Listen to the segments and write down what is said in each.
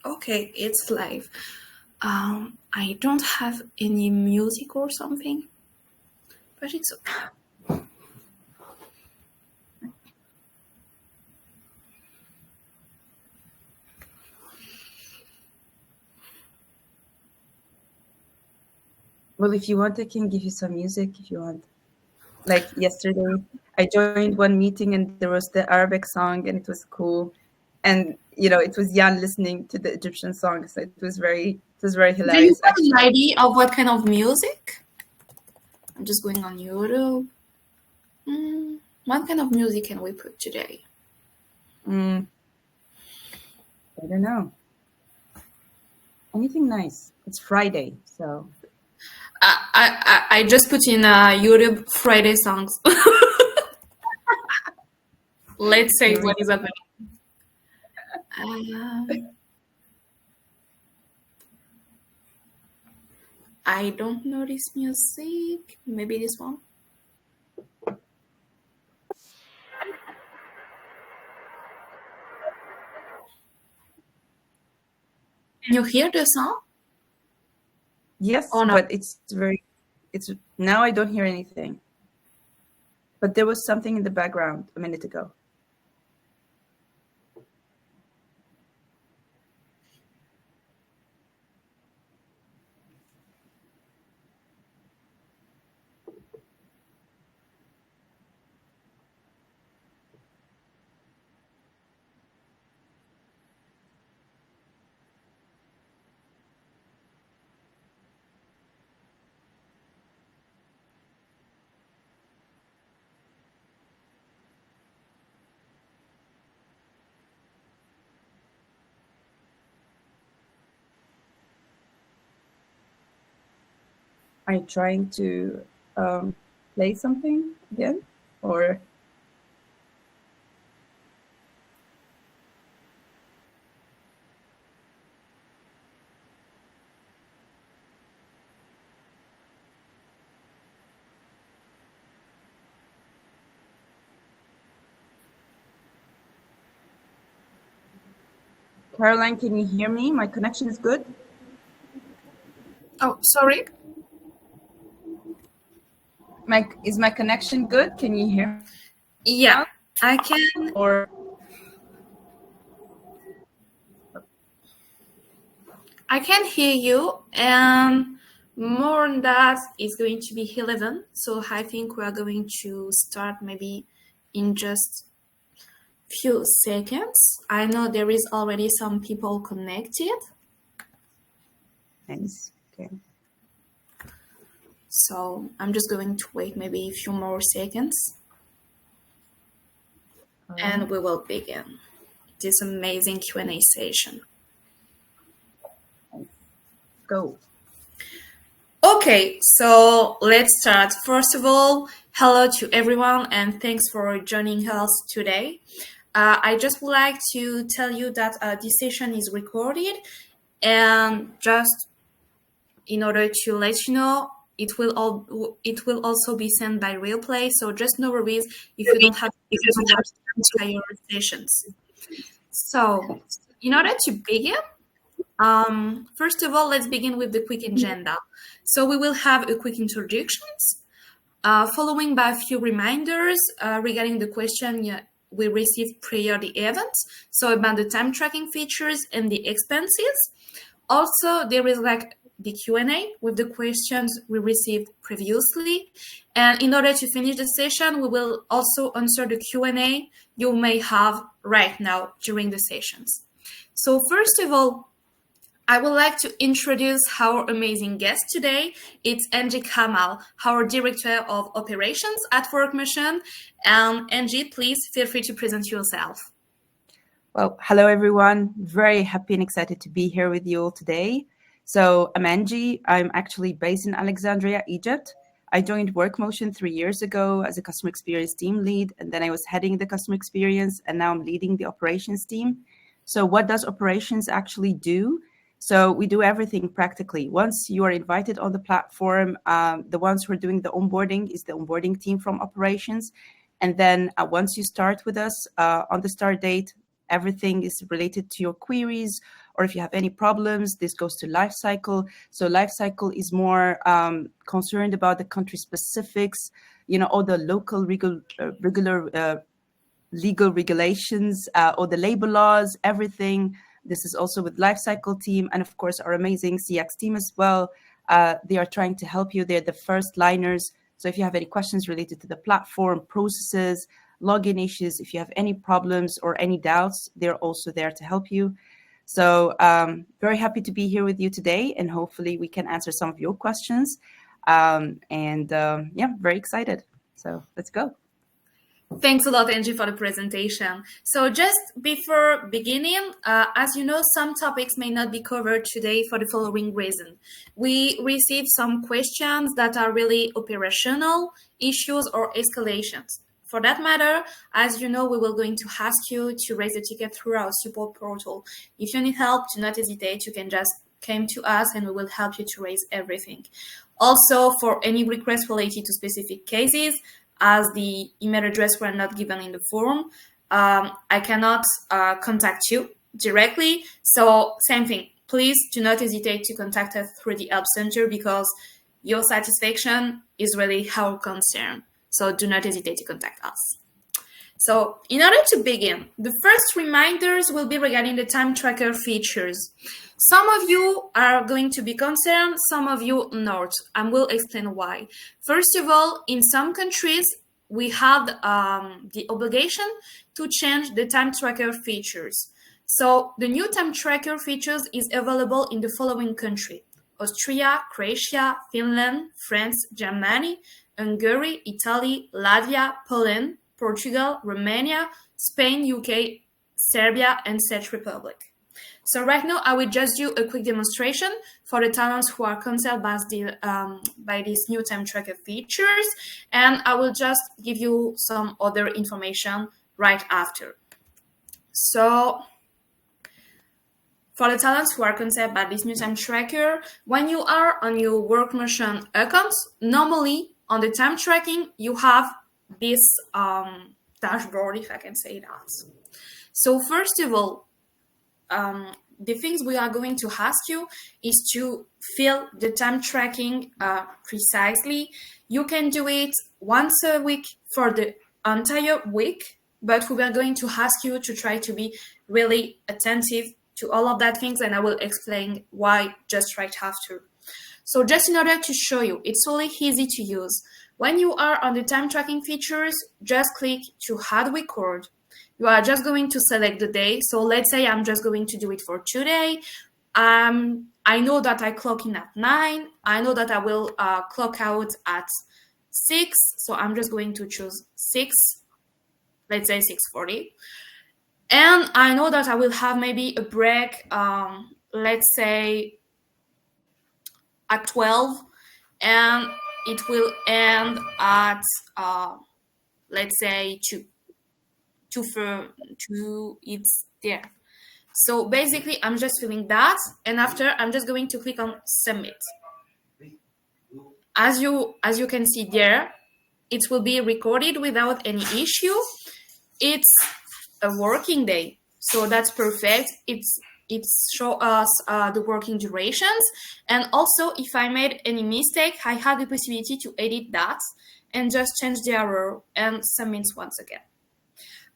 Okay, it's live. I don't have any music or something, but it's okay. Well, if you want, I can give you some music if you want. Like yesterday, I joined one meeting and there was the Arabic song and it was cool. And it was Jan listening to the Egyptian song, so it was very Do you hilarious have an actually. idea of what kind of music? I'm just going on YouTube. What kind of music can we put today? I don't know. Anything nice. It's Friday, so. I just put in YouTube Friday songs. Let's say what is happening. I don't know this music. Maybe this one. Can you hear the song? Yes, Oh, no. but it's now I don't hear anything. But there was something in the background a minute ago. Are you trying to play something again, or? Caroline, can you hear me? My connection is good. Oh, sorry. Is my connection good? Can you hear? Yeah, I can. Or I can hear you, and more than that, it's going to be 11. So I think we are going to start maybe in just few seconds. I know there is already some people connected. nice. Okay. So I'm just going to wait maybe a few more seconds. And we will begin this amazing Q&A session. Go. Okay, so let's start. First of all, hello to everyone and thanks for joining us today. I just would like to tell you that this session is recorded, and just in order to let you know, it will also be sent by replay. So just no worries if you don't have to watch entire sessions. So in order to begin, first of all, let's begin with the quick agenda. So we will have a quick introductions, following by a few reminders regarding the question we received prior the event, so about the time tracking features and the expenses. Also, there is like the Q&A with the questions we received previously. And in order to finish the session, we will also answer the Q&A you may have right now during the sessions. So first of all, I would like to introduce our amazing guest today. It's Angie Kamal, our Director of Operations at WorkMotion. And Angie, please feel free to present yourself. Well, hello everyone. Very happy and excited to be here with you all today. So I'm Angie. I'm actually based in Alexandria, Egypt. I joined WorkMotion 3 years ago as a customer experience team lead, and then I was heading the customer experience, and now I'm leading the operations team. So what does operations actually do? So we do everything practically. Once you are invited on the platform, the ones who are doing the onboarding is the onboarding team from operations. And then once you start with us on the start date, everything is related to your queries or if you have any problems, this goes to Lifecycle. So Lifecycle is more concerned about the country specifics, all the local legal regulations, or the labor laws, everything. This is also with Lifecycle team, and of course our amazing CX team as well. They are trying to help you. They're the first liners. So if you have any questions related to the platform, processes, login issues, if you have any problems or any doubts, they're also there to help you. So very happy to be here with you today, and hopefully we can answer some of your questions. Yeah, very excited. So let's go. Thanks a lot, Angie, for the presentation. So just before beginning, as you know, some topics may not be covered today for the following reason. We received some questions that are really operational issues or escalations. For that matter, as you know, we will going to ask you to raise a ticket through our support portal. If you need help, do not hesitate. You can just come to us and we will help you to raise everything. Also, for any requests related to specific cases, as the email address were not given in the form, I cannot contact you directly. So same thing, please do not hesitate to contact us through the Help Center, because your satisfaction is really our concern. So do not hesitate to contact us. So in order to begin, the first reminders will be regarding the time tracker features. Some of you are going to be concerned, some of you not, and we'll explain why. First of all, in some countries, we have the obligation to change the time tracker features. So the new time tracker features is available in the following country: Austria, Croatia, Finland, France, Germany, Hungary, Italy, Latvia, Poland, Portugal, Romania, Spain, UK, Serbia, and Czech Republic. So right now, I will just do a quick demonstration for the talents who are concerned by these new time tracker features, and I will just give you some other information right after. So for the talents who are concerned by this new time tracker, when you are on your WorkMotion account, normally on the time tracking, you have this dashboard, if I can say that. So first of all, the things we are going to ask you is to fill the time tracking precisely. You can do it once a week for the entire week, but we are going to ask you to try to be really attentive to all of that things, and I will explain why just right after. So just in order to show you, it's really easy to use. When you are on the time tracking features, just click to add record. You are just going to select the day. So let's say I'm just going to do it for today. I know that I clock in at 9. I know that I will clock out at 6. So I'm just going to choose 6. Let's say 6:40. And I know that I will have maybe a break, let's say at 12. And it will end at, let's say, 2. It's there. So basically, I'm just filling that, and after I'm just going to click on submit. As you can see there, it will be recorded without any issue. It's a working day, so that's perfect. It's show us the working durations, and also if I made any mistake, I have the possibility to edit that and just change the error and submit once again.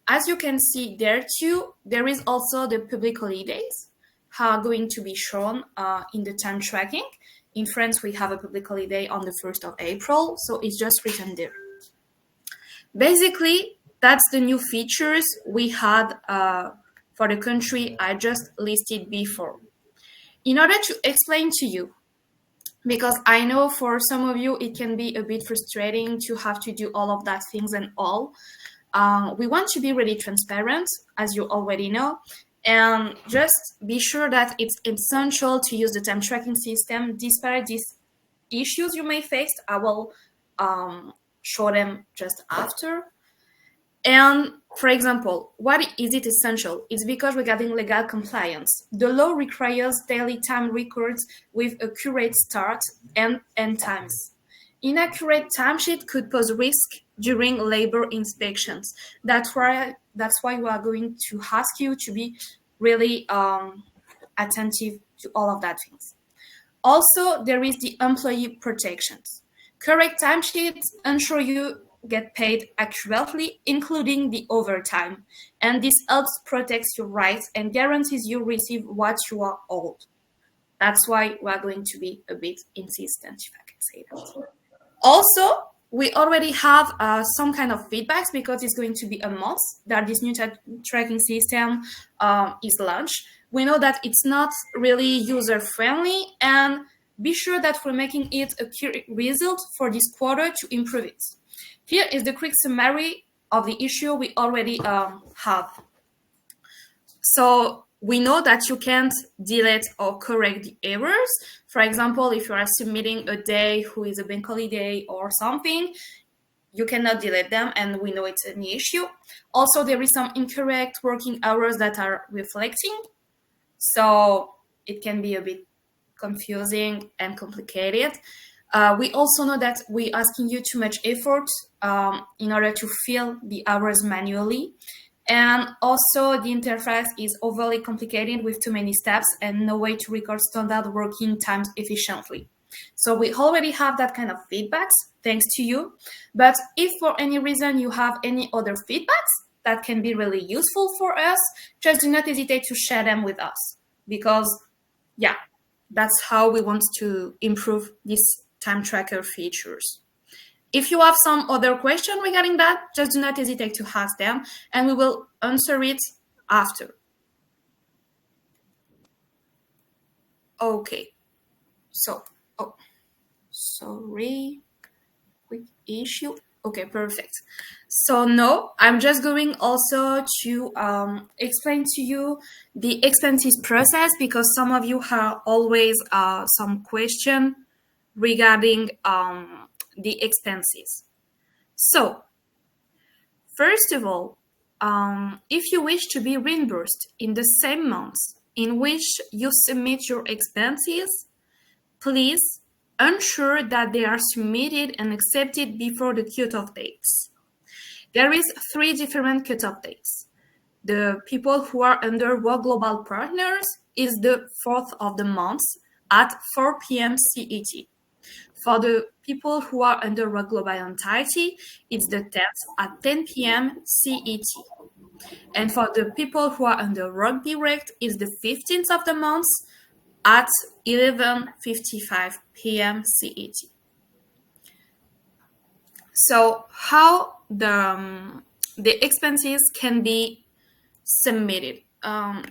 As you can see there too, there is also the public holidays are going to be shown in the time tracking. In France, we have a public holiday on the 1st of April, so it's just written there. Basically, that's the new features we had for the country I just listed before. In order to explain to you, because I know for some of you it can be a bit frustrating to have to do all of that things and all, we want to be really transparent, as you already know, and just be sure that it's essential to use the time tracking system despite these issues you may face. I will show them just after. And for example, why is it essential? It's because regarding legal compliance, the law requires daily time records with accurate start and end times. Inaccurate timesheet could pose risk during labor inspections. That's why we are going to ask you to be really attentive to all of that things. Also, there is the employee protections. Correct timesheets ensure you get paid accurately, including the overtime. And this helps protect your rights and guarantees you receive what you are owed. That's why we're going to be a bit insistent, if I can say that. Also, we already have some kind of feedbacks because it's going to be a month that this new tracking system is launched. We know that it's not really user friendly, and be sure that we're making it a key result for this quarter to improve it. Here is the quick summary of the issue we already have. So we know that you can't delete or correct the errors. For example, if you are submitting a day who is a bank holiday or something, you cannot delete them, and we know it's an issue. Also, there is some incorrect working hours that are reflecting, so it can be a bit confusing and complicated. We also know that we're asking you too much effort in order to fill the hours manually. And also the interface is overly complicated with too many steps and no way to record standard working times efficiently. So we already have that kind of feedbacks, thanks to you. But if for any reason you have any other feedbacks that can be really useful for us, just do not hesitate to share them with us. Because, yeah, that's how we want to improve these time tracker features. If you have some other question regarding that, just do not hesitate to ask them, and we will answer it after. Okay, so, oh, sorry, quick issue. Okay, perfect. So now I'm just going also to explain to you the expenses process, because some of you have always some question regarding the expenses. So, first of all, if you wish to be reimbursed in the same month in which you submit your expenses, please ensure that they are submitted and accepted before the cutoff dates. There is 3 different cutoff dates. The people who are under Work Global Partners is the 4th of the month at 4 p.m. CET. For the people who are under Work Global Entity, it's the 10th at 10 p.m. CET. And for the people who are under Work Direct, it's the 15th of the month at 11:55 p.m. CET. So how the expenses can be submitted?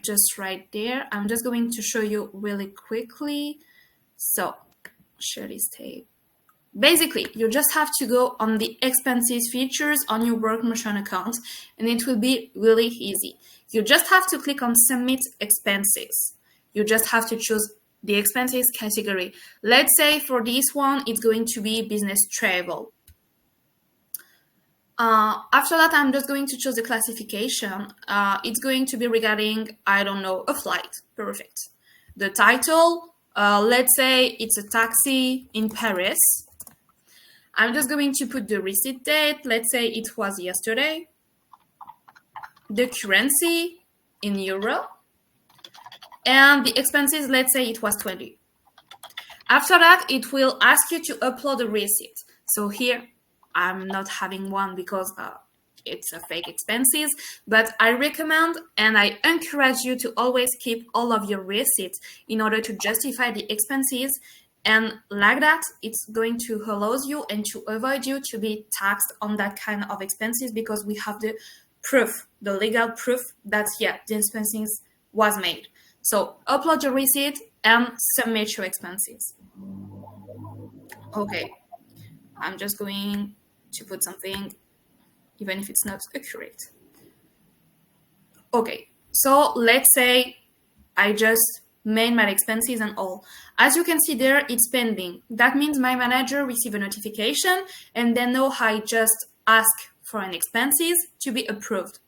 Just right there. I'm just going to show you really quickly. So share this tape. Basically, you just have to go on the expenses features on your WorkMotion account, and it will be really easy. You just have to click on Submit Expenses. You just have to choose the expenses category. Let's say for this one, it's going to be business travel. After that, I'm just going to choose the classification. It's going to be regarding, I don't know, a flight. Perfect. The title, let's say it's a taxi in Paris. I'm just going to put the receipt date. Let's say it was yesterday. The currency in euro. And the expenses, let's say it was 20. After that, it will ask you to upload a receipt. So here, I'm not having one because it's a fake expenses, but I recommend and I encourage you to always keep all of your receipts in order to justify the expenses. And like that, it's going to allow you and to avoid you to be taxed on that kind of expenses, because we have the proof, the legal proof that, yeah, the expenses was made. So upload your receipt and submit your expenses. Okay, I'm just going to put something, even if it's not accurate. Okay, so let's say I just made my expenses and all. As you can see there, it's pending. That means my manager received a notification and they know I just asked for an expenses to be approved.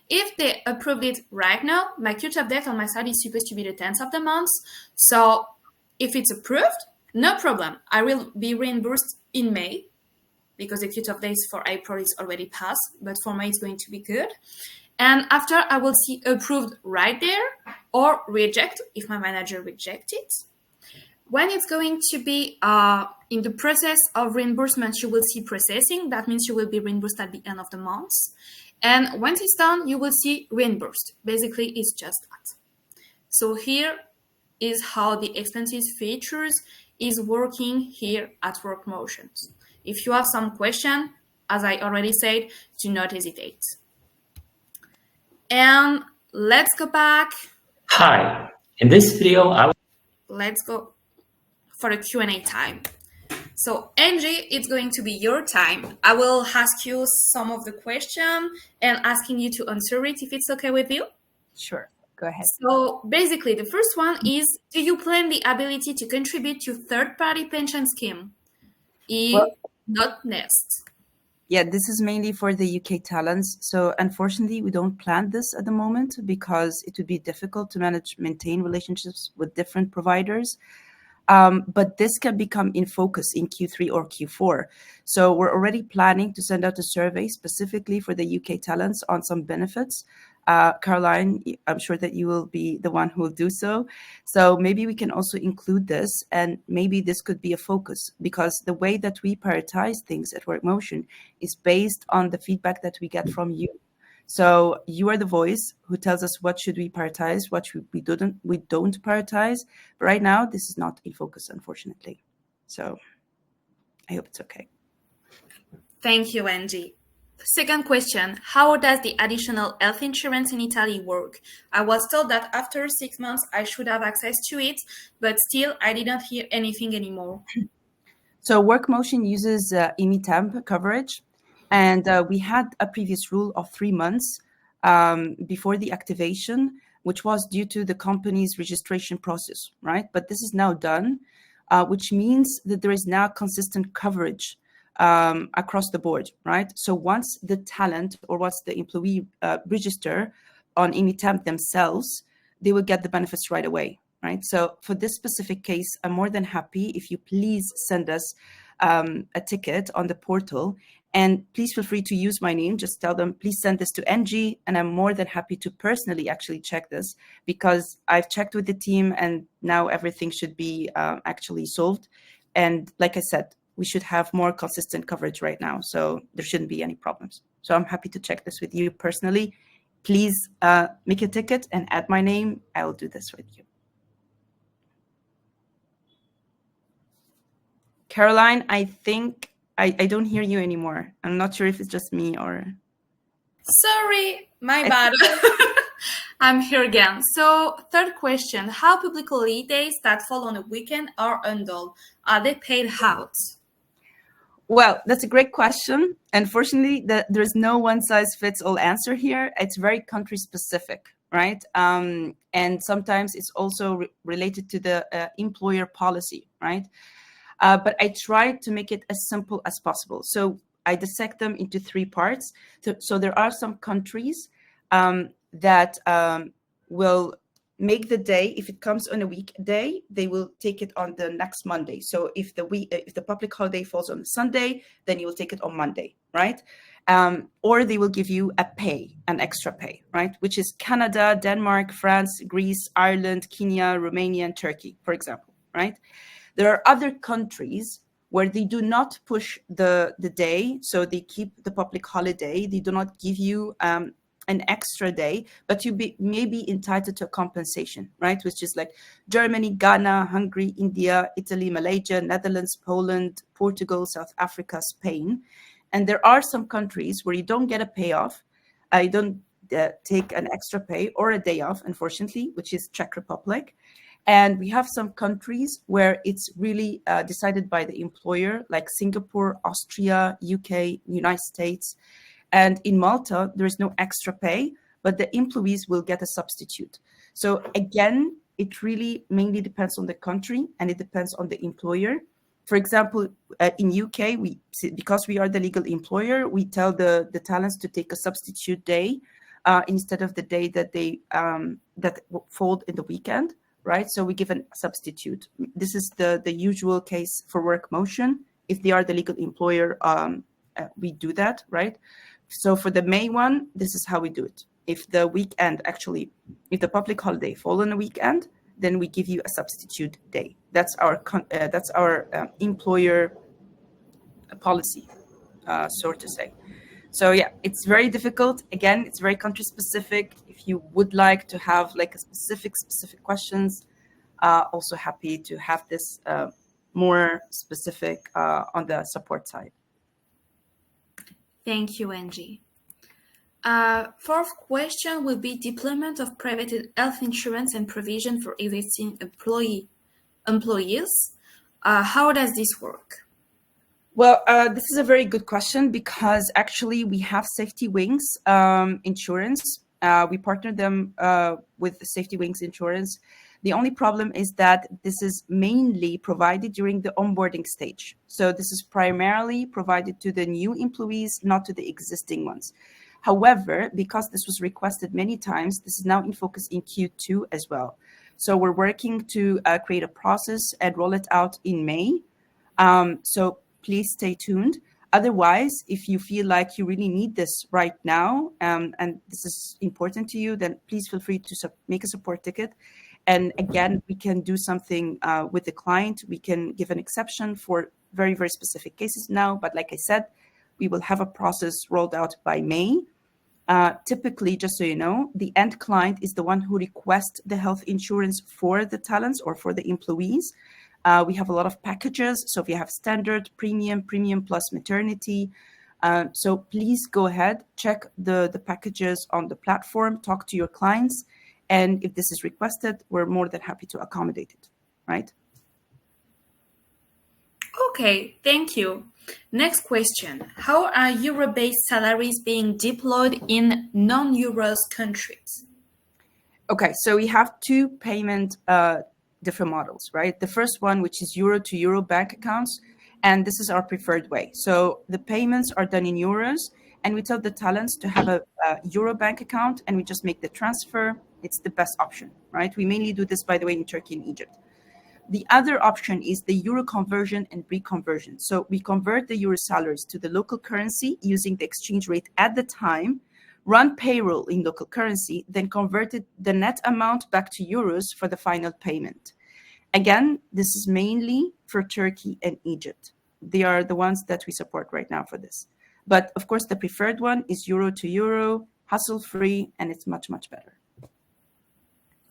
If they approved it right now, my cutoff date on my side is supposed to be the 10th of the month. So if it's approved, no problem. I will be reimbursed in May, because the cutoff dates for April is already passed, but for May it's going to be good. And after I will see approved right there, or reject if my manager rejects it. When it's going to be in the process of reimbursement, you will see processing. That means you will be reimbursed at the end of the month. And once it's done, you will see reimbursed. Basically, it's just that. So here is how the expenses features is working here at WorkMotion. If you have some question, as I already said, do not hesitate. And let's go back. Hi, in this video, Let's go for the Q&A time. So Angie, it's going to be your time. I will ask you some of the question and asking you to answer it if it's okay with you. Sure, go ahead. So basically, the first one is, do you plan the ability to contribute to third-party pension scheme? Not next. Yeah, this is mainly for the UK talents. So unfortunately, we don't plan this at the moment because it would be difficult to maintain relationships with different providers. But this can become in focus in Q3 or Q4. So we're already planning to send out a survey specifically for the UK talents on some benefits. Caroline, I'm sure that you will be the one who will do so. So maybe we can also include this, and maybe this could be a focus, because the way that we prioritize things at WorkMotion is based on the feedback that we get from you. So you are the voice who tells us what should we prioritize, what we don't prioritize. But right now, this is not in focus, unfortunately. So I hope it's okay. Thank you, Angie. Second question, how does the additional health insurance in Italy work? I was told that after 6 months, I should have access to it, but still, I didn't hear anything anymore. So WorkMotion uses IMITEMP coverage. And we had a previous rule of 3 months before the activation, which was due to the company's registration process, right? But this is now done, which means that there is now consistent coverage across the board, right? So once the talent or once the employee register on IMITEMP themselves, they will get the benefits right away, right? So for this specific case, I'm more than happy if you please send us a ticket on the portal. And please feel free to use my name. Just tell them, please send this to NG. And I'm more than happy to personally actually check this, because I've checked with the team and now everything should be actually solved. And like I said, we should have more consistent coverage right now. So there shouldn't be any problems. So I'm happy to check this with you personally. Please make a ticket and add my name. I will do this with you. Caroline, I think I don't hear you anymore. I'm not sure if it's just me or... Sorry, my bad. I'm here again. So third question, how public holidays that fall on a weekend are handled? Are they paid out? Well, that's a great question. Unfortunately, there's no one-size-fits-all answer here. It's very country-specific, right? And sometimes it's also related to the employer policy, right? But I tried to make it as simple as possible. So I dissect them into 3 parts. So there are some countries that will make the day, if it comes on a weekday, they will take it on the next Monday. So if the public holiday falls on Sunday, then you will take it on Monday, right? Or they will give you an extra pay, right? Which is Canada, Denmark, France, Greece, Ireland, Kenya, Romania, and Turkey, for example, right? There are other countries where they do not push the day, so they keep the public holiday. They do not give you an extra day, but you may be entitled to a compensation, right? Which is like Germany, Ghana, Hungary, India, Italy, Malaysia, Netherlands, Poland, Portugal, South Africa, Spain. And there are some countries where you don't get a payoff. You don't take an extra pay or a day off, unfortunately, which is Czech Republic. And we have some countries where it's really decided by the employer, like Singapore, Austria, UK, United States. And in Malta, there is no extra pay, but the employees will get a substitute. So again, it really mainly depends on the country and it depends on the employer. For example, in UK, because we are the legal employer, we tell the talents to take a substitute day instead of the day that they that fall in the weekend, right? So we give a substitute. This is the usual case for WorkMotion. If they are the legal employer, we do that, right? So for the May one, this is how we do it. if the public holiday fall on a weekend, then we give you a substitute day. That's our employer policy, so to say. So yeah, it's very difficult. Again, it's very country specific. If you would like to have like a specific questions, also happy to have this more specific on the support side. Thank you, Angie. Fourth question will be deployment of private health insurance and provision for existing employees. How does this work? Well, this is a very good question because actually we have Safety Wings insurance. We partner them with the Safety Wings insurance. The only problem is that this is mainly provided during the onboarding stage. So this is primarily provided to the new employees, not to the existing ones. However, because this was requested many times, this is now in focus in Q2 as well. So we're working to create a process and roll it out in May. So please stay tuned. Otherwise, if you feel like you really need this right now, and this is important to you, then please feel free to make a support ticket. And again, we can do something with the client. We can give an exception for very, very specific cases now. But like I said, we will have a process rolled out by May. Typically, just so you know, the end client is the one who requests the health insurance for the talents or for the employees. We have a lot of packages. So if you have standard, premium plus maternity. So please go ahead, check the packages on the platform, talk to your clients. And if this is requested, we're more than happy to accommodate it, right? Okay, thank you. Next question. How are euro-based salaries being deployed in non-euros countries? Okay, so we have two payment different models, right? The first one, which is euro to euro bank accounts, and this is our preferred way. So the payments are done in euros, and we tell the talents to have a euro bank account, and we just make the transfer. It's the best option, right? We mainly do this, by the way, in Turkey and Egypt. The other option is the euro conversion and reconversion. So we convert the euro salaries to the local currency using the exchange rate at the time, run payroll in local currency, then converted the net amount back to euros for the final payment. Again, this is mainly for Turkey and Egypt. They are the ones that we support right now for this. But of course, the preferred one is euro to euro, hassle-free, and it's much, much better.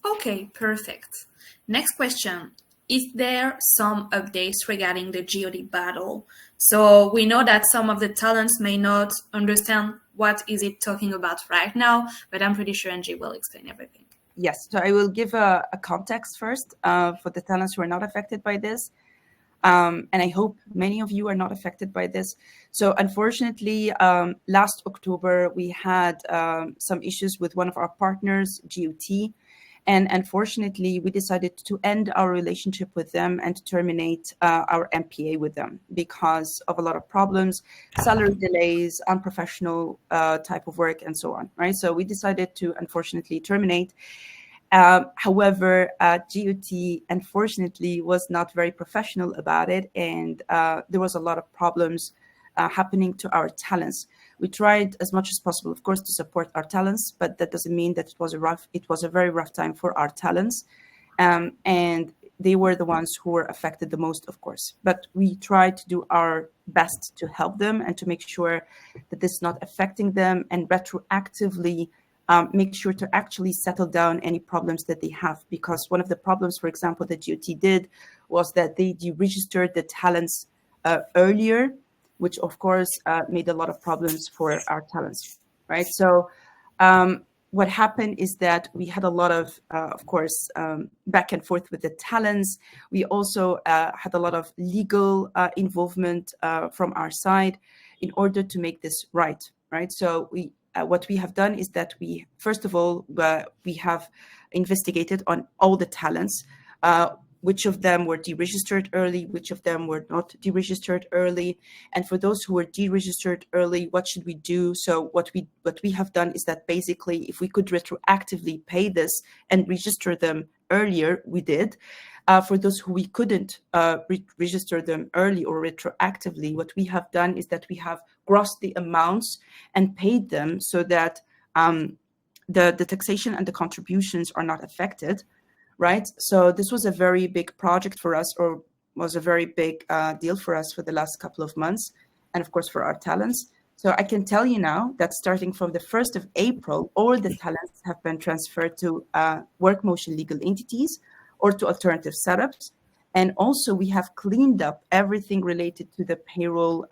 Okay, perfect. Next question. Is there some updates regarding the GOD battle? So we know that some of the talents may not understand what is it talking about right now, but I'm pretty sure Angie will explain everything. Yes, so I will give a context first for the talents who are not affected by this. And I hope many of you are not affected by this. So unfortunately, last October, we had some issues with one of our partners, GOT. And unfortunately, we decided to end our relationship with them and to terminate our MPA with them because of a lot of problems, salary delays, unprofessional type of work, and so on, right? So we decided to, unfortunately, terminate. However, GOT, unfortunately, was not very professional about it, and there was a lot of problems happening to our talents. We tried as much as possible, of course, to support our talents, but that doesn't mean that it was a very rough time for our talents. And they were the ones who were affected the most, of course. But we tried to do our best to help them and to make sure that this is not affecting them and retroactively make sure to actually settle down any problems that they have. Because one of the problems, for example, that GOT did was that they deregistered the talents earlier, which of course made a lot of problems for our talents, right? So what happened is that we had a lot of course, back and forth with the talents. We also had a lot of legal involvement from our side in order to make this right? So what we have done is that we, first of all, we have investigated on all the talents, which of them were deregistered early, which of them were not deregistered early. And for those who were deregistered early, what should we do? So what we have done is that basically, if we could retroactively pay this and register them earlier, we did. For those who we couldn't register them early or retroactively, what we have done is that we have grossed the amounts and paid them so that the taxation and the contributions are not affected, right? So this was a very big project for us, or was a very big deal for us for the last couple of months, and of course for our talents. So I can tell you now that starting from the 1st of April, all the talents have been transferred to WorkMotion legal entities or to alternative setups. And also we have cleaned up everything related to the payroll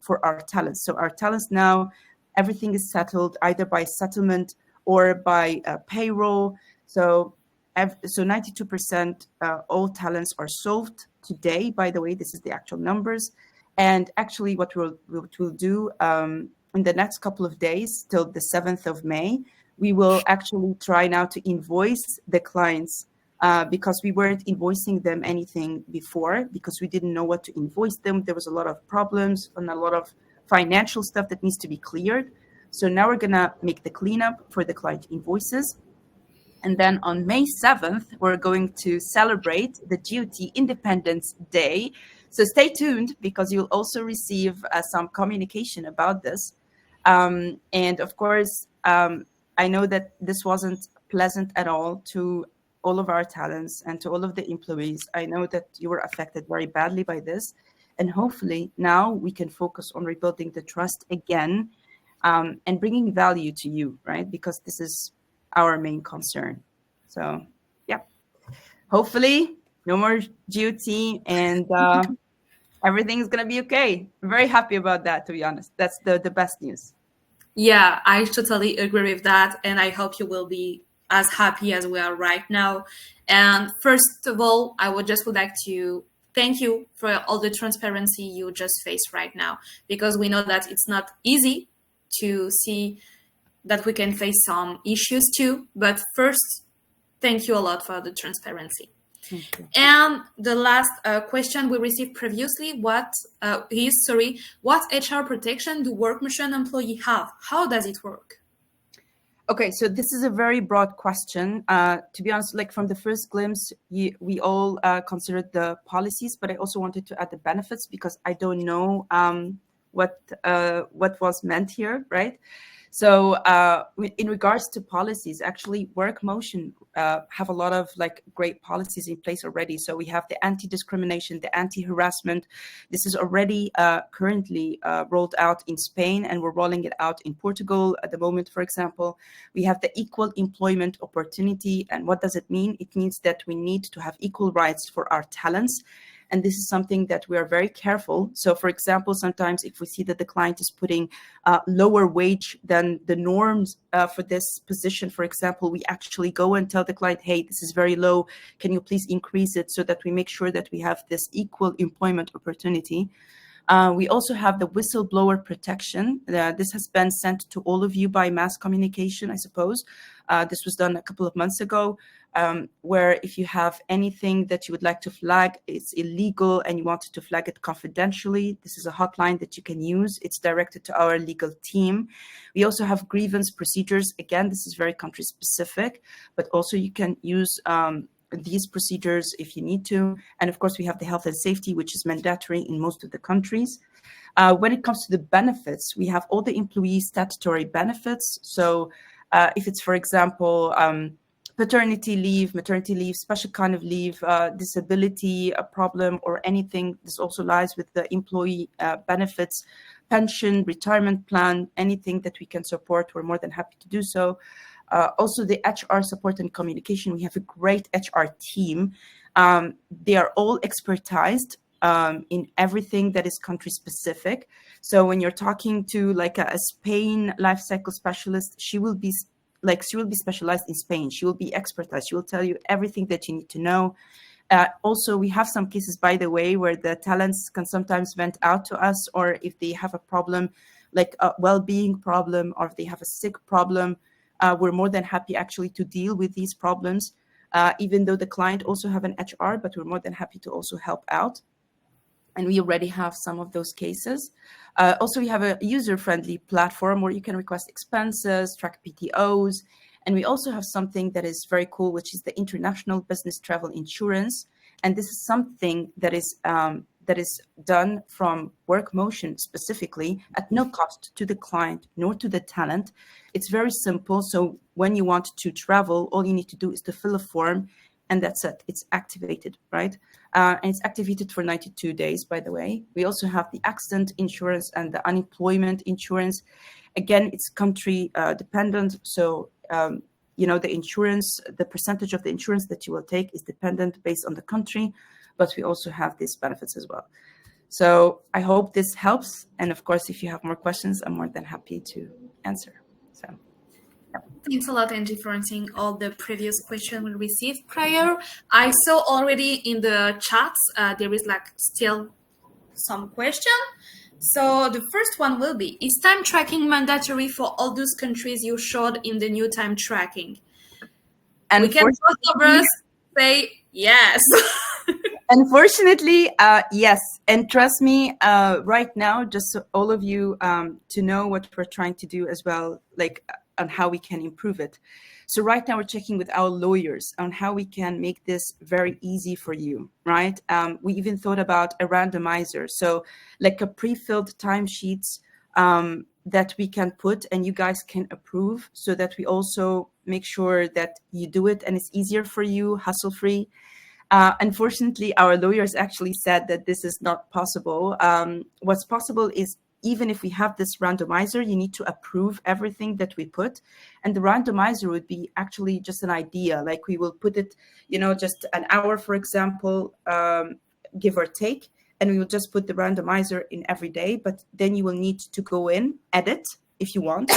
for our talents. So our talents now, everything is settled either by settlement or by payroll. So 92% all talents are solved today. By the way, this is the actual numbers. And actually what we'll do in the next couple of days till the 7th of May, we will actually try now to invoice the clients because we weren't invoicing them anything before because we didn't know what to invoice them. There was a lot of problems and a lot of financial stuff that needs to be cleared. So now we're gonna make the cleanup for the client invoices. And then on May 7th, we're going to celebrate the GOT Independence Day. So stay tuned because you'll also receive some communication about this. And of course, I know that this wasn't pleasant at all to all of our talents and to all of the employees. I know that you were affected very badly by this. And hopefully now we can focus on rebuilding the trust again and bringing value to you, right? Because this is our main concern. So yeah, hopefully no more GOT and everything is gonna be okay. I'm very happy about that, to be honest. That's the best news. Yeah, I totally agree with that. And I hope you will be as happy as we are right now. And first of all, I would like to thank you for all the transparency you just face right now, because we know that it's not easy to see that we can face some issues too. But first, thank you a lot for the transparency. And the last question we received previously, what HR protection do WorkMotion employee have? How does it work? Okay, so this is a very broad question. To be honest, like from the first glimpse, we all considered the policies, but I also wanted to add the benefits because I don't know what was meant here, right? So in regards to policies, actually WorkMotion have a lot of like great policies in place already. So we have the anti-discrimination, the anti-harassment. This is already currently rolled out in Spain, and we're rolling it out in Portugal at the moment, for example. We have the equal employment opportunity. And what does it mean? It means that we need to have equal rights for our talents. And this is something that we are very careful. So for example, sometimes if we see that the client is putting lower wage than the norms for this position, for example, we actually go and tell the client, hey, this is very low. Can you please increase it so that we make sure that we have this equal employment opportunity? We also have the whistleblower protection. This has been sent to all of you by mass communication, I suppose. This was done a couple of months ago, where if you have anything that you would like to flag, it's illegal and you want to flag it confidentially, this is a hotline that you can use. It's directed to our legal team. We also have grievance procedures. Again, this is very country specific, but also you can use these procedures if you need to. And of course, we have the health and safety, which is mandatory in most of the countries. When it comes to the benefits, we have all the employee statutory benefits. So if it's, for example, paternity leave, maternity leave, special kind of leave, disability, a problem or anything, this also lies with the employee benefits, pension, retirement plan, anything that we can support, we're more than happy to do so. Also the HR support and communication, we have a great HR team. They are all expertised in everything that is country specific. So when you're talking to like a Spain life cycle specialist, she will be specialized in Spain. She will be expertised. She will tell you everything that you need to know. Also, we have some cases, by the way, where the talents can sometimes vent out to us, or if they have a problem, like a well-being problem, or if they have a sick problem, we're more than happy actually to deal with these problems, even though the client also have an HR, but we're more than happy to also help out. And we already have some of those cases. Also, we have a user-friendly platform where you can request expenses, track PTOs. And we also have something that is very cool, which is the International Business Travel Insurance. And this is something that is that is done from WorkMotion specifically at no cost to the client nor to the talent. It's very simple. So when you want to travel, all you need to do is to fill a form, and that's it. It's activated, right? And it's activated for 92 days, by the way. We also have the accident insurance and the unemployment insurance. Again, it's country dependent. So, the insurance, the percentage of the insurance that you will take is dependent based on the country, but we also have these benefits as well. So I hope this helps. And of course, if you have more questions, I'm more than happy to answer. So. Thanks a lot, Angie, for answering all the previous questions we received prior. I saw already in the chats, there is still some question. So the first one will be, is time tracking mandatory for all those countries you showed in the new time tracking? We can both of us say yes. Unfortunately, yes. And trust me, right now, just so all of you to know what we're trying to do as well, on how we can improve it. So right now we're checking with our lawyers on how we can make this very easy for you, right? We even thought about a randomizer. So like a pre-filled timesheets that we can put and you guys can approve, so that we also make sure that you do it and it's easier for you, hassle-free. Unfortunately, our lawyers actually said that this is not possible. What's possible is, even if we have this randomizer, you need to approve everything that we put. And the randomizer would be actually just an idea. Like we will put it, just an hour, for example, give or take, and we will just put the randomizer in every day. But then you will need to go in, edit if you want,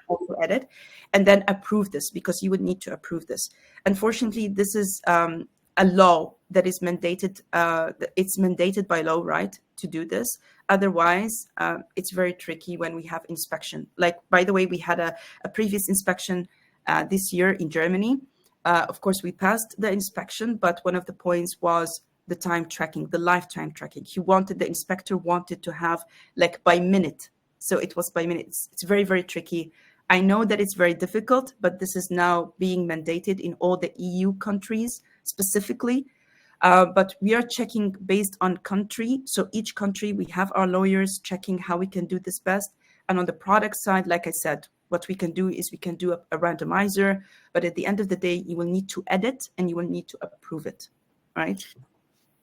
also edit, and then approve this, because you would need to approve this. Unfortunately, this is a law that is mandated. It's mandated by law, right, to do this. Otherwise, it's very tricky when we have inspection. Like, by the way, we had a previous inspection this year in Germany. Of course, we passed the inspection, but one of the points was the time tracking, the lifetime tracking. The inspector wanted to have by minute. So it was by minutes. It's very, very tricky. I know that it's very difficult, but this is now being mandated in all the EU countries specifically. But we are checking based on country. So each country, we have our lawyers checking how we can do this best. And on the product side, like I said, what we can do is we can do a randomizer. But at the end of the day, you will need to edit and you will need to approve it, right?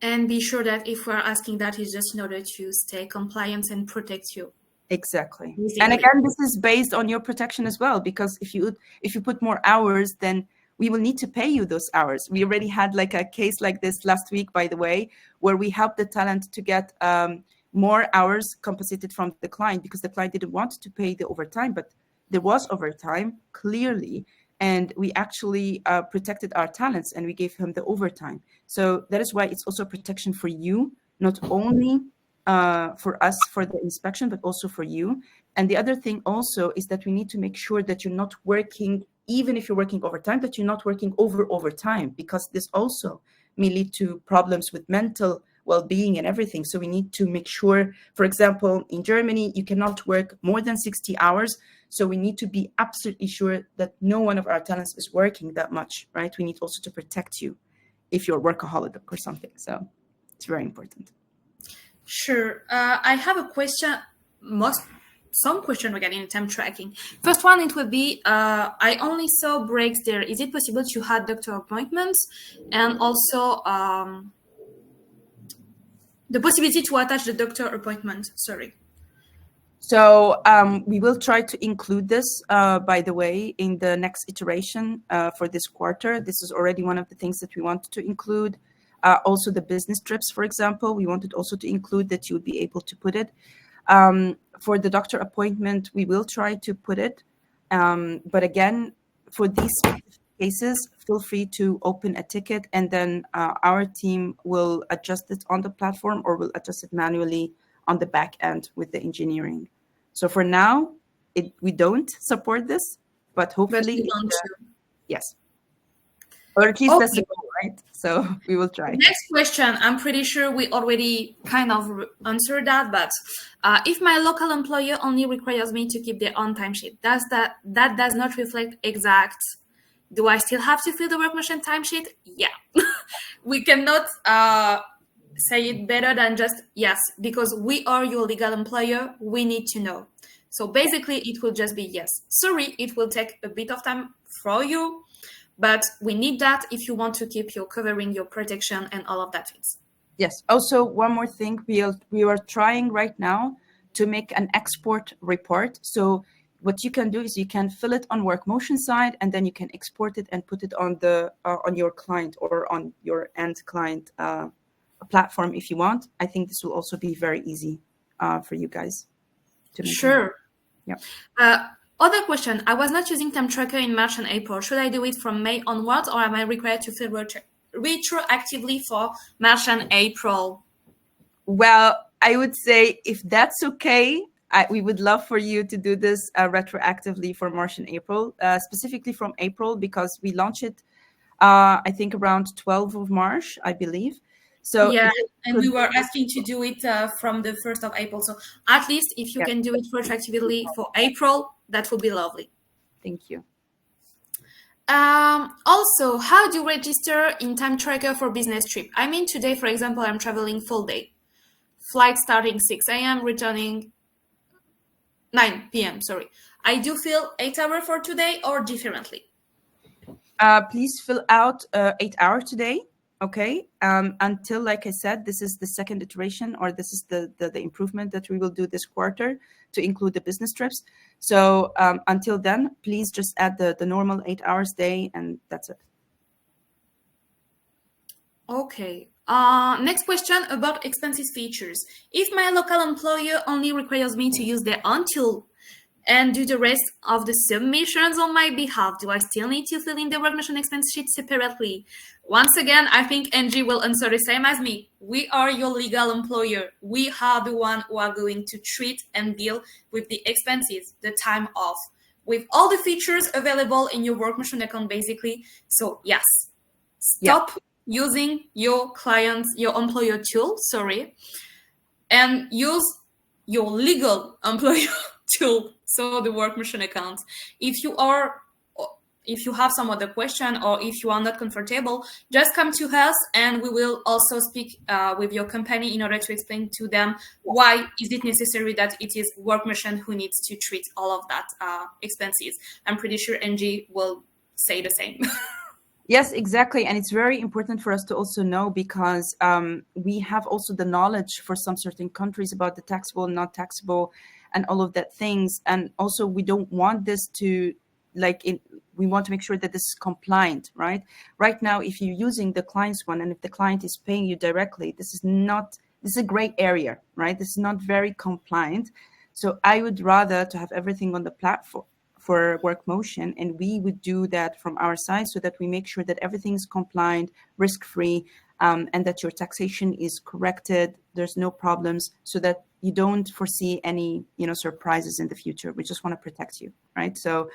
And be sure that if we're asking that, it's just in order to stay compliant and protect you. Exactly. And again, this is based on your protection as well, because if you put more hours, then we will need to pay you those hours. We already had a case like this last week, by the way, where we helped the talent to get more hours compensated from the client, because the client didn't want to pay the overtime, but there was overtime clearly. And we actually protected our talents and we gave him the overtime. So that is why it's also protection for you, not only for us for the inspection, but also for you. And the other thing also is that we need to make sure that you're not working, even if you're working overtime, that you're not working overtime, because this also may lead to problems with mental well-being and everything. So we need to make sure, for example, in Germany, you cannot work more than 60 hours. So we need to be absolutely sure that no one of our talents is working that much, right? We need also to protect you if you're workaholic or something. So it's very important. Sure. I have a question, some question regarding time tracking. First one, it would be, I only saw breaks there. Is it possible to add doctor appointments and also the possibility to attach the doctor appointment? Sorry. So we will try to include this, by the way, in the next iteration for this quarter. This is already one of the things that we wanted to include. Also the business trips, for example, we wanted also to include that you would be able to put it. For the doctor appointment, we will try to put it. But again, for these cases, feel free to open a ticket and then our team will adjust it on the platform or will adjust it manually on the back end with the engineering. So for now, we don't support this, but hopefully, yes. Or at least that's the goal, right? So we will try. Next question. I'm pretty sure we already kind of answered that, but if my local employer only requires me to keep their own timesheet, that does not reflect exact. Do I still have to fill the WorkMotion timesheet? Yeah. We cannot say it better than just yes, because we are your legal employer, we need to know. So basically, it will just be yes. Sorry, it will take a bit of time for you, but we need that if you want to keep your covering, your protection, and all of that things. Yes. Also, one more thing, we are trying right now to make an export report. So what you can do is you can fill it on WorkMotion side, and then you can export it and put it on the on your client or on your end client platform if you want. I think this will also be very easy for you guys to maintain. Sure. Yeah. Other question. I was not using time tracker in March and April. Should I do it from May onwards, or am I required to fill retroactively for March and April? Well, I would say if that's okay, we would love for you to do this retroactively for March and April, specifically from April, because we launch it, I think around 12th of March, I believe. So yeah, and we were asking to do it from the 1st of April. So at least if you can do it retroactively for April, that would be lovely. Thank you. Also, how do you register in time tracker for business trip? I mean, today, for example, I'm traveling full day. Flight starting 6 a.m., returning 9 p.m. Sorry. I do fill 8 hours for today or differently? Please fill out 8 hours today. Okay. Until, like I said, this is the second iteration, or this is the improvement that we will do this quarter to include the business trips. So until then, please just add the normal 8 hours day, and that's it. Okay. Next question about expenses features. If my local employer only requires me to use their own tool and do the rest of the submissions on my behalf, do I still need to fill in the WorkMotion expense sheet separately? Once again, I think Angie will answer the same as me. We are your legal employer. We are the one who are going to treat and deal with the expenses, the time off, with all the features available in your WorkMotion account, basically. So yes, stop using your employer tool, and use your legal employer tool. So the WorkMotion account. If you have some other question, or if you are not comfortable, just come to us and we will also speak with your company in order to explain to them why is it necessary that it is WorkMotion who needs to treat all of that expenses. I'm pretty sure Angie will say the same. Yes, exactly. And it's very important for us to also know, because we have also the knowledge for some certain countries about the taxable and not taxable and all of that things. And also we don't want this to we want to make sure that this is compliant, right? Right now, if you're using the client's one, and if the client is paying you directly, this is a gray area, right? This is not very compliant. So I would rather to have everything on the platform for WorkMotion, and we would do that from our side so that we make sure that everything is compliant, risk-free, and that your taxation is corrected. There's no problems, so that you don't foresee any, surprises in the future. We just want to protect you, right? So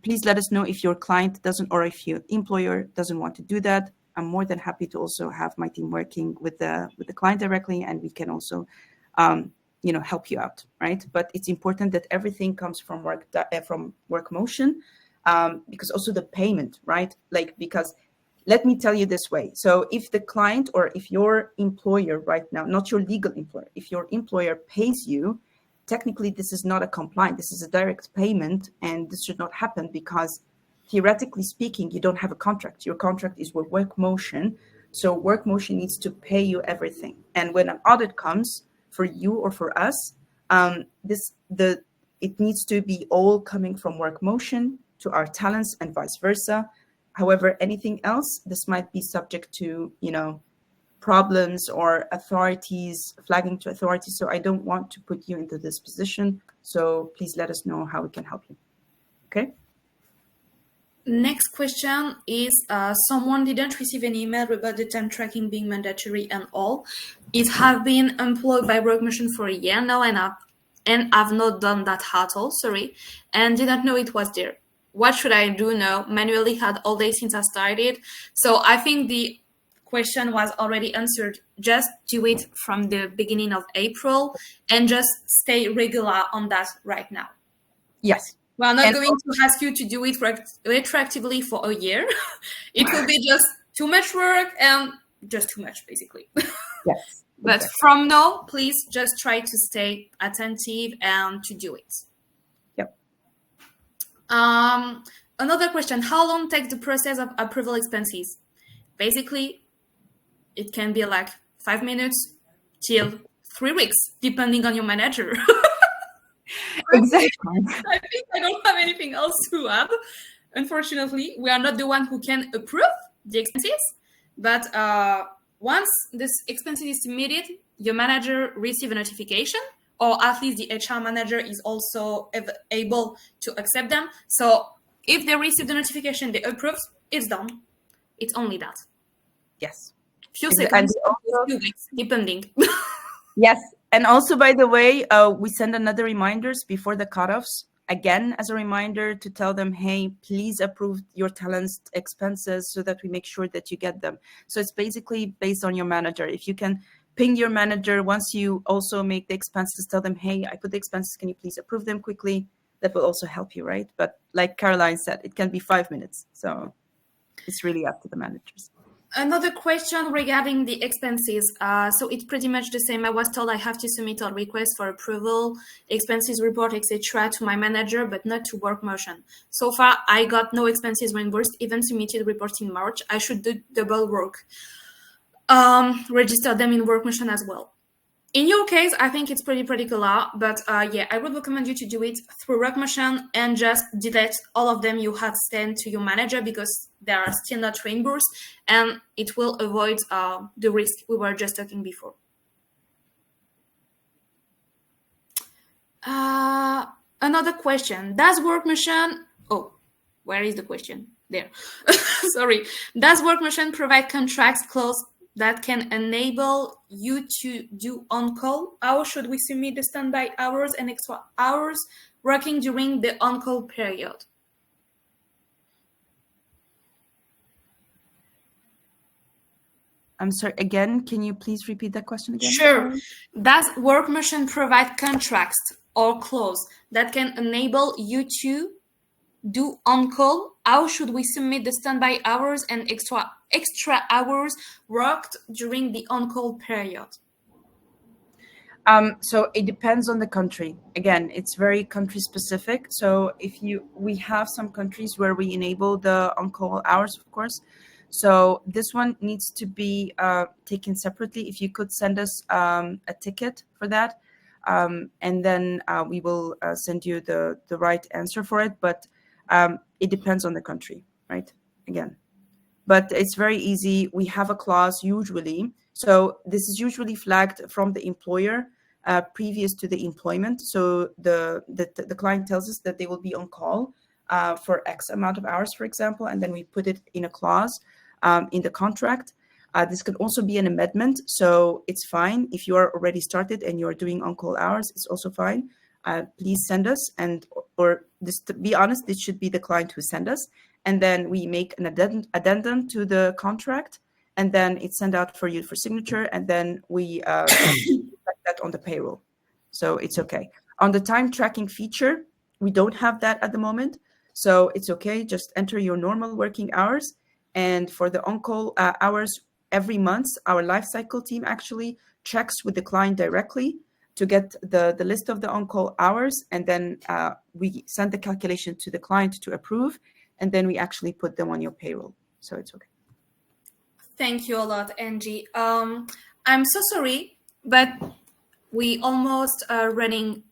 please let us know if your client doesn't, or if your employer doesn't want to do that. I'm more than happy to also have my team working with the client directly, and we can also help you out, right? But it's important that everything comes from WorkMotion, because also the payment, right? Because let me tell you this way. So if the client, or if your employer right now, not your legal employer, if your employer pays you, technically this is not a compliant, this is a direct payment, and this should not happen, because theoretically speaking, you don't have a contract. Your contract is with WorkMotion. So WorkMotion needs to pay you everything. And when an audit comes, for you or for us, it needs to be all coming from WorkMotion to our talents and vice versa. However, anything else, this might be subject to, problems or authorities, flagging to authorities. So I don't want to put you into this position. So please let us know how we can help you. Okay. Next question is, someone didn't receive an email about the time tracking being mandatory and all. It have been employed by WorkMotion for a year now, and I've not done that at all, and didn't know it was there. What should I do now? Manually had all day since I started. So I think the question was already answered. Just do it from the beginning of April and just stay regular on that right now. Yes. We're not going to ask you to do it retroactively for a year. It will be just too much work and just too much, basically. Yes, But exactly. from now, please just try to stay attentive and to do it. Yep. Another question, how long takes the process of approval expenses? Basically, it can be like 5 minutes till 3 weeks, depending on your manager. Exactly. I think I don't have anything else to add. Unfortunately, we are not the one who can approve the expenses, but once this expenses is submitted, your manager receive a notification, or at least the HR manager is also able to accept them. So if they receive the notification, they approve, it's done. It's only that. Yes. Few And seconds, also, few weeks, depending. yes. And also, by the way, we send another reminders before the cutoffs, again, as a reminder to tell them, hey, please approve your talent's expenses so that we make sure that you get them. So it's basically based on your manager. If you can ping your manager once you also make the expenses, tell them, hey, I put the expenses, can you please approve them quickly? That will also help you, right? But like Caroline said, it can be 5 minutes. So it's really up to the managers. Another question regarding the expenses. So it's pretty much the same. I was told I have to submit a request for approval, expenses report, etc. to my manager, but not to WorkMotion. So far, I got no expenses reimbursed, even submitted report in March. I should do double work. Register them in WorkMotion as well. In your case, I think it's pretty particular, but yeah, I would recommend you to do it through WorkMotion and just delete all of them you had sent to your manager because they are still not reimbursed, and it will avoid the risk we were just talking before. Another question, does WorkMotion, oh, where is the question? There. Sorry. Does WorkMotion provide contracts clause that can enable you to do on-call? How should we submit the standby hours and extra hours working during the on-call period? I'm sorry, again, can you please repeat that question again? Sure. Does WorkMotion provide contracts or clause that can enable you to do on-call? How should we submit the standby hours and extra hours worked during the on-call period? So it depends on the country. Again, it's very country specific. So we have some countries where we enable the on-call hours, of course. So this one needs to be taken separately. If you could send us a ticket for that, and then we will send you the right answer for it. But it depends on the country, right? Again, but it's very easy. We have a clause usually. So this is usually flagged from the employer previous to the employment. So the client tells us that they will be on call for X amount of hours, for example, and then we put it in a clause in the contract. This could also be an amendment, so it's fine if you are already started and you're doing on-call hours. It's also fine. Please send us, or this, to be honest, this should be the client who send us, and then we make an addendum to the contract, and then it's sent out for you for signature, and then we reflect that on the payroll. So it's okay. On the time tracking feature, we don't have that at the moment, so it's okay. Just enter your normal working hours, and for the on-call hours, every month, our lifecycle team actually checks with the client directly to get the list of the on-call hours, and then we send the calculation to the client to approve, and then we actually put them on your payroll. So it's okay. Thank you a lot, Angie. I'm so sorry, but we almost are running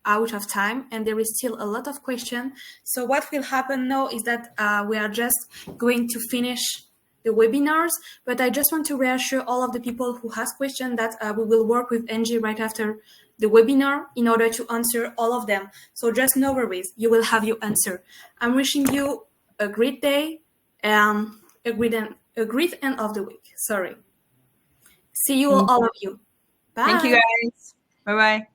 out of time and there is still a lot of questions. So what will happen now is that we are just going to finish the webinars, but I just want to reassure all of the people who ask questions that we will work with Angie right after the webinar in order to answer all of them. So just no worries, you will have your answer. I'm wishing you a great day and a great end of the week. Sorry. See you all of you. Bye. Thank you guys. Bye-bye.